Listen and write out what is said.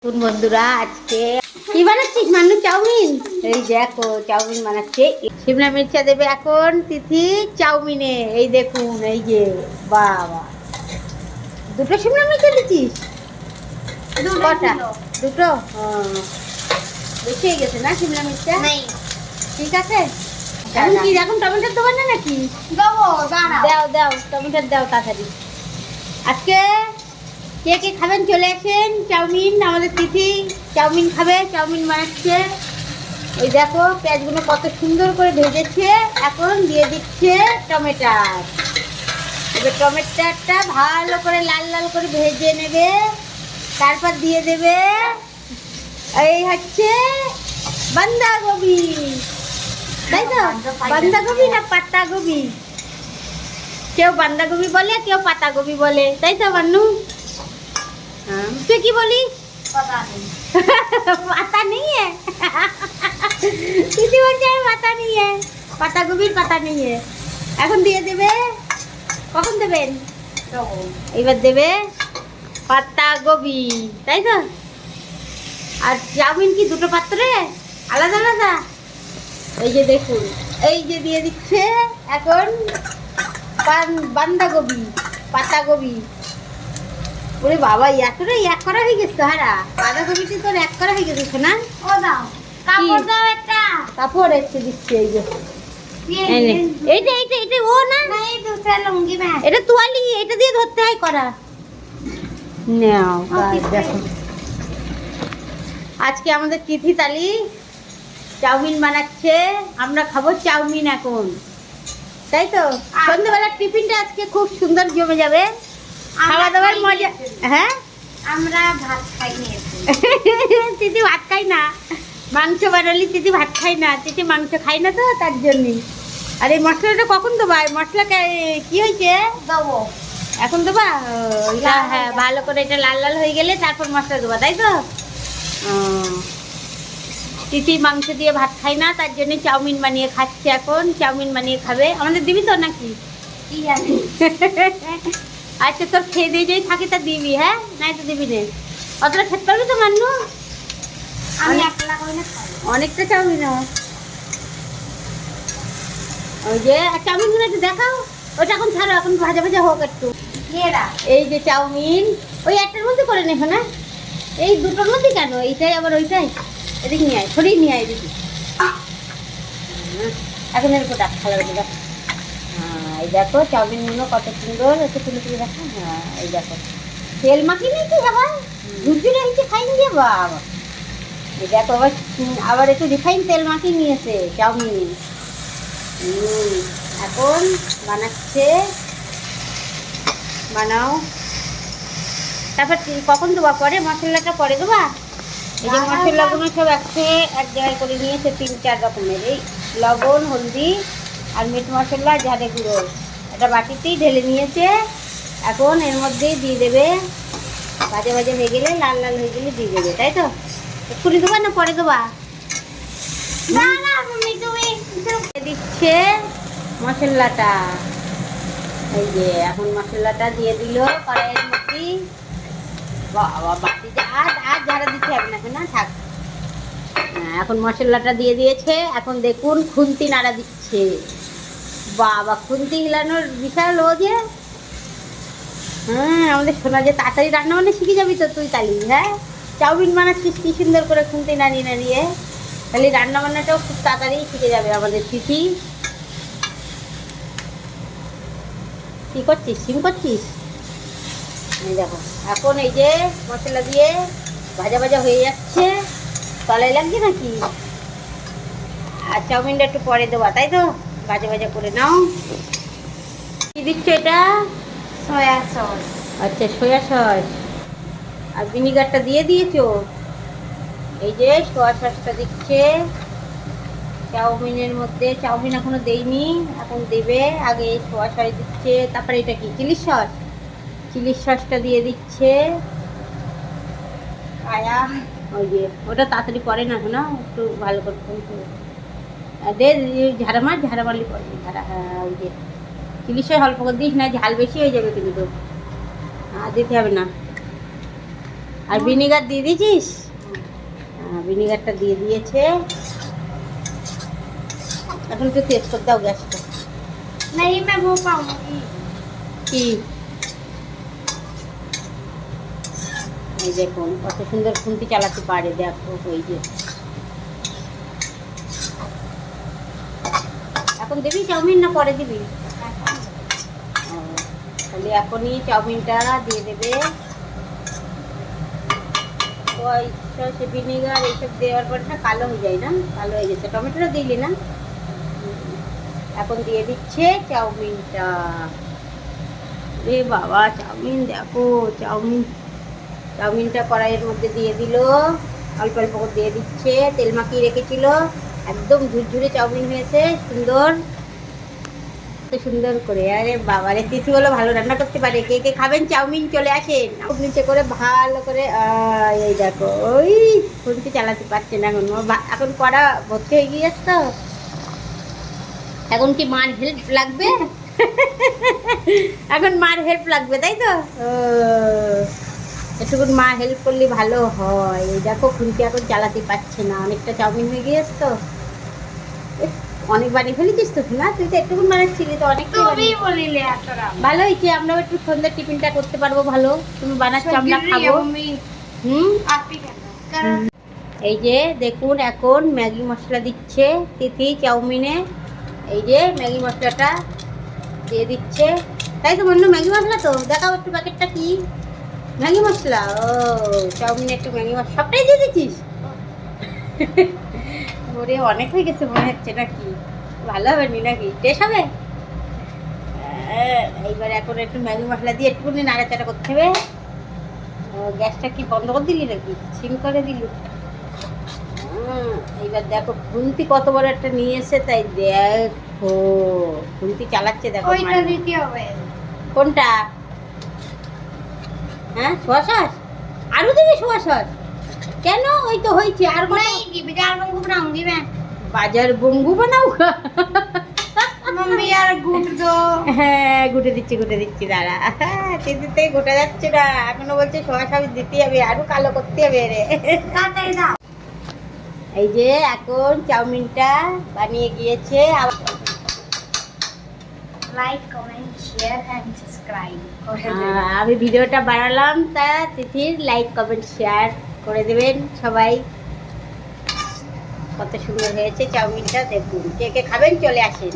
বন্ধুরা আজকে কি বানাচ্ছিস মানু? চাউমিন। এই দেখো চাউমিন বানাচ্ছে। শিমলা মির্চা দেবে এখন তিথি চাউমিনে। এই দেখুন এই যে বাবা, দুটো শিমলা মির্চা দিচ্ছিস? কটা? দুটো। বেশি হয়ে গেছে না শিমলা মির্চা? ঠিক আছে। এখন কি এখন টমেটোর দোকান না নাকি? দাও দাও টমেটোর দাও তাড়াতাড়ি। আজকে কে কে খাবেন চলে আসেন। চাউমিন, আমাদের তিথি চাউমিন খাবে, চাউমিন বানাচ্ছে। ওই দেখো পেঁয়াজগুলো কত সুন্দর করে ভেজেছে। এখন দিয়ে দিচ্ছে টমেটার। এবার টমেটোটা ভালো করে লাল লাল করে ভেজে নেবে, তারপর দিয়ে দেবে এই হচ্ছে বাঁধাকপি। তাই তো? বাঁধাকপি না পাতাকপি? কেউ বাঁধাকপি বলে, কেউ পাতাকপি বলে, তাই তো বান্নু? তুই কি বলিস? পাতা নেই দিদি বলছে পাতা নেই, পাতাকপির পাতা নেই। এখন দিয়ে দেবে। কখন দেবেন? এবার দেবে পাতাকপি, তাই তো? আর চাউমিন কি দুটো পাত্রে আলাদা আলাদা? এই যে দেখুন, এই যে দিয়ে দিচ্ছে এখন বাঁধাকপি, পাতাকপি। ওরে বাবা, এতটা এক করা হয়ে গেছে। হারা বাঁধাকপিতে তোর এক করা হয়ে গেছে না? ও দাও কাপড়, দাও একটা কাপড় একটু দিচ্ছি। এই যে এইটা এইটা এটা ও না, এই দুটো লুঙ্গি না, এটা তোয়ালি, এটা দিয়ে ধরতে হয় করা। নাও দেখো, আজকে আমাদের তিথি তালি চাউমিন বানাচ্ছে। আমরা খাবো চাউমিন এখন, তাই তো? সন্ধ্যেবেলার টিফিনটা আজকে খুব সুন্দর জমে যাবে। খাওয়া দাওয়ার মজা। হ্যাঁ, আমরা ভাত খাই না। তিথি ভাত খাই না, মাংস বানালি তিথি ভাত খাই না। তিথি মাংস খাই না তো, তার জন্যই। আর এই মশলাটা কখন দেবা? মশলা কি হয়েছে? দেবো এখন দেবা? হ্যাঁ, ভালো করে এটা লাল লাল হয়ে গেলে তারপর মশলা দেবা, তাই তো? তিথি মাংস দিয়ে ভাত খাই না, তার জন্য চাউমিন বানিয়ে খাচ্ছে। এখন চাউমিন বানিয়ে খাবে। আমাদের দিবি তো নাকি? আচ্ছা, তোর খেয়ে দিয়ে যদি থাকি তা দিবি, হ্যাঁ? নাই তো দিবি না। অতটা খেতে পারবি তো মান্নু? অনেকটা চাউমিন। ওই যে চাউমিনগুলো একটু দেখাও। ওটা এখন ছাড়ো, এখন ভাজা ভাজা হোক একটু। এই যে চাউমিন, ওই একটার মধ্যে করে নেবো না? এই দুটোর মধ্যে কেন? এইটাই আবার ওইটাই। এদিকে নিয়ে আয়, সরিয়ে নিয়ে আয় দিদি। এখন এর উপর ডাক খালার উপর ডাক। এই দেখো চাউমিনগুলো কত সুন্দর একটু তুলে তুলে দেখো। হ্যাঁ, এই দেখো তেল মাখি নিয়েছি আবার, ঝুরঝুরে হয়েছে খাইনি যে বাবা। এই দেখো আবার একটু রিফাইন তেল মাখিয়ে নিয়েছে চাউমিন। এখন বানাচ্ছে, বানাও। তারপর কখন দেবা? পরে মশলাটা পরে দেবা। এই যে মশলাগুলো সব এক জায়গায় করে নিয়েছে, 3-4 রকমের। এই লবণ, হলদি আর মিট মশলা, ঝাড়ে গুঁড়ো একটা বাটিতেই ঢেলে নিয়েছে। এখন এর মধ্যেই দিয়ে দেবে। ভাজা ভাজা হয়ে গেলে, লাল লাল হয়ে গেলে দিয়ে দেবে, তাই তো? এক্ষুনি দেবা না পরে দেবা? দিচ্ছে মশলাটা। এই যে এখন মশলাটা দিয়ে দিল কড়াইয়ের মধ্যে। বাবা, বাটিতে আর ঝাড়া দিতে হবে না, থাক। এখন মশলাটা দিয়ে দিয়েছে। এখন দেখুন খুন্তি নাড়া দিচ্ছে। বাবা, খুন্তি হিলানোর বিশাল ও যে। হ্যাঁ, আমাদের শোনা যে তাড়াতাড়ি রান্না বান্না শিখে যাবি তো তুই তালি। হ্যাঁ, চাউমিন বানাচ্ছিস কি সুন্দর করে খুন্তি নাড়িয়ে নাড়িয়ে, তাহলে রান্না বান্নাটাও খুব তাড়াতাড়ি শিখে যাবে আমাদের তিথি। কি করছিস? সিম করছিস? এই দেখো এখন এই যে মশলা দিয়ে ভাজা ভাজা হয়ে যাচ্ছে। তলায় লাগছে নাকি? আর চাউমিনটা একটু পরে দেওয়া, তাই তো? ভাজা ভাজা করে নাও। কি দিচ্ছ এটা? Soya sauce. আচ্ছা, সয়া সস আর ভিনিগারটা দিয়ে দিয়েছো। এই যে সয়া সসটা দিচ্ছে চাউমিনের মধ্যে। চাউমিন এখনো দেইনি, এখন দেবে। আগে এই সয়া সস দিচ্ছে, তারপরে এটা কি চিলি সস, চিলি সসটা দিয়ে দিচ্ছে। ওই যে ওটা তাড়াতাড়ি পরে না, না একটু ভালো করে দে। ঝাড়া মারলি পরে ঝাড়া। হ্যাঁ, ওই যে চিলি সস অল্প করে দিস না, ঝাল বেশি হয়ে যাবে কিন্তু। আর দিতে হবে না। আর ভিনিগার দিয়ে দিয়েছিস? ভিনিগারটা দিয়ে দিয়েছে। এখন একটু তেজ করে দাও গ্যাসটা। কি এই দেখুন কত সুন্দর খুন্তি চালাতে পারে, দেখো ওই যে। এখন দিবি চাউমিন না পরে দিবি? তাহলে এখনই চাউমিনটা দিয়ে দেবে। সে ভিনেগার এইসব দেওয়ার পরে না কালো হয়ে যায় না? কালো হয়ে গেছে। টমেটোটা দিলি না? এখন দিয়ে দিচ্ছে চাউমিনটা। রে বাবা, চাউমিন দেখো, চাউমিনটা কড়াইয়ের মধ্যে দিয়ে দিল। অল্প অল্প করে দিয়ে দিচ্ছে। তেল মাখিয়ে রেখেছিল, একদম ঝুরঝুরে চাউমিন হয়েছে, সুন্দর সুন্দর করে। আরে বাবা রে, তিথি বলো ভালো রান্না করতে পারে। কে কে খাবেন চাউমিন চলে আসেন। নিচে করে ভালো করে এই দেখো, ওই খুন্তি চালাতে পারছে না এখন। এখন কড়া ভর্তি হয়ে গিয়েছে তো। এখন কি মার হেল্প লাগবে? এখন মার হেল্প লাগবে, তাই তো? একটুকুন মা হেল্প করলে ভালো হয়। এই দেখো খুন্তি এখন চালাতে পারছে না, অনেকটা চাউমিন হয়ে গিয়েছে তো। অনেক বানিয়ে ফেলেছিস তো না? তুই তো একটুকুন বানাচ্ছিলি তো, অনেক ভালো হয়েছে। আমরাও একটু সন্ধ্যার টিফিনটা করতে পারবো ভালো। তুমি বানাচ্ছো, আমরা খাবো। এই যে দেখুন এখন ম্যাগি মশলা দিচ্ছে তিথি চাউমিনে। এই যে ম্যাগি মশলাটা দিয়ে দিচ্ছে, তাই তো মনে ম্যাগি মশলা তো। দেখাও একটু প্যাকেটটা কি ম্যাগি মশলা। ও চাউমিনে একটু ম্যাগি মশলা সবটাই দিয়ে দিচ্ছিস? ওরে অনেক হয়ে গেছে মনে হচ্ছে নাকি? ভালো হবে নি নাকি? টেস্ট হবে? এইবার এখন একটু ম্যাগি মশলা দিয়ে একটুখানি নাড়াচাড়া করতে হবে। গ্যাসটা কি বন্ধ করে দিলি নাকি সিম করে দিলি? এইবার দেখো খুন্তি কত বড় একটা নিয়ে এসে, তাই দেখো খুন্তি চালাচ্ছে দেখো। কোনটা? হ্যাঁ, সোয়া সস আরো দিবি? সোয়া সস কেন? ওই তো হয়েছে। আর বাজার বঙ্গু বানাও। হ্যাঁ গুটে দিচ্ছি দাঁড়া। চিন্তিতে গোটা যাচ্ছে না, এখনো বলছে সোয়া সস দিতে হবে, আরো কালো করতে হবে রে। এই যে এখন চাউমিনটা বানিয়ে গিয়েছে। Like comment share and subscribe আমি ভিডিওটা বানালাম, তা তিথির লাইক কমেন্ট শেয়ার করে দেবেন সবাই। কত সুন্দর হয়েছে চাউমিনটা দেখুন। কে কে খাবেন চলে আসেন।